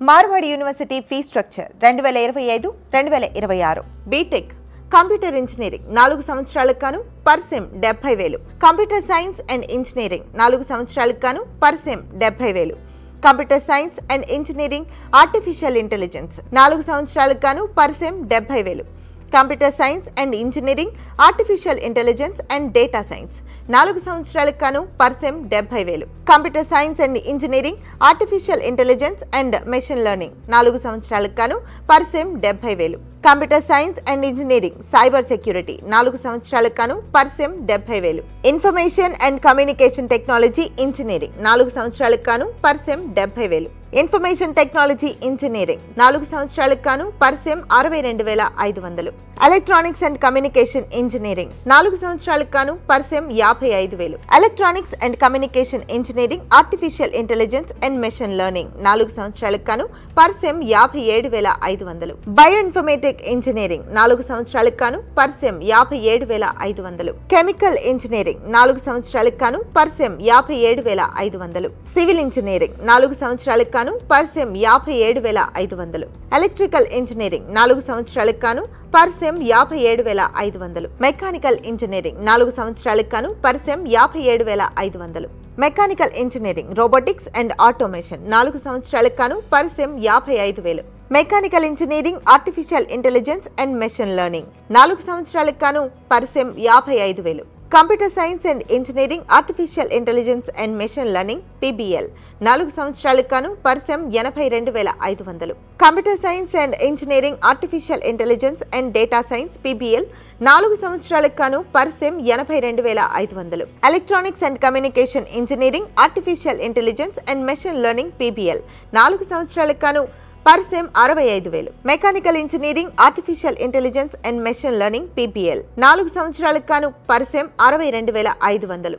Marwadi university fee structure 2025-2026 BTech computer engineering 4 సంవత్సరాలకు గాను per sem 70,000. Computer science and engineering 4 సంవత్సరాలకు గాను per sem 70,000. Computer science and engineering artificial intelligence 4 సంవత్సరాలకు గాను per sem 70,000. Computer science and engineering artificial intelligence and data science 4 సంవత్సరాలకు గాను per sem 70,000. Computer science and engineering artificial intelligence and machine learning 4 సంవత్సరాలకు గాను per sem 70,000. Computer science and engineering cyber security 4 సంవత్సరాలకు గాను per sem 70,000. Information and communication technology engineering 4 సంవత్సరాలకు గాను per sem 70,000. Information technology engineering 4 సంవత్సరాలకు గాను per sem 62,500. Electronics and communication engineering 4 సంవత్సరాలకు గాను per sem 55,000. Electronics and communication engineering artificial intelligence and machine learning 4 సంవత్సరాలకు గాను per sem 57,500. Bio informatic engineering 4 సంవత్సరాలకు గాను పర్ సెమ్ 57,500. కెమికల్ ఇంజనీరింగ్ 4 సంవత్సరాలకు గాను పర్ సెమ్ 57,500. సివిల్ ఇంజనీరింగ్ 4 సంవత్సరాలకు గాను పర్ సెమ్ 57,500. ఎలక్ట్రికల్ ఇంజనీరింగ్ 4 సంవత్సరాలకు గాను పర్ సెమ్ 57,500. మెకానికల్ ఇంజనీరింగ్ 4 సంవత్సరాలకు గాను per sem 57,500. Mechanical engineering robotics and automation 4 సంవత్సరాలకు గాను per sem 55,000. Mechanical engineering artificial intelligence and machine learning 4 సంవత్సరాలకు గాను per sem 55,000. Computer science and engineering artificial intelligence and machine learning PBL 4 సంవత్సరాలకు గాను per sem 82,500. Computer science and engineering artificial intelligence and data science PBL 4 సంవత్సరాలకు గాను per sem 82,500. Electronics and communication engineering artificial intelligence and machine learning PBL 4 సంవత్సరాలకు గాను per sem 65,000. Mechanical engineering artificial intelligence and machine learning PBL 4 సంవత్సరాలకు గాను per sem 62,500.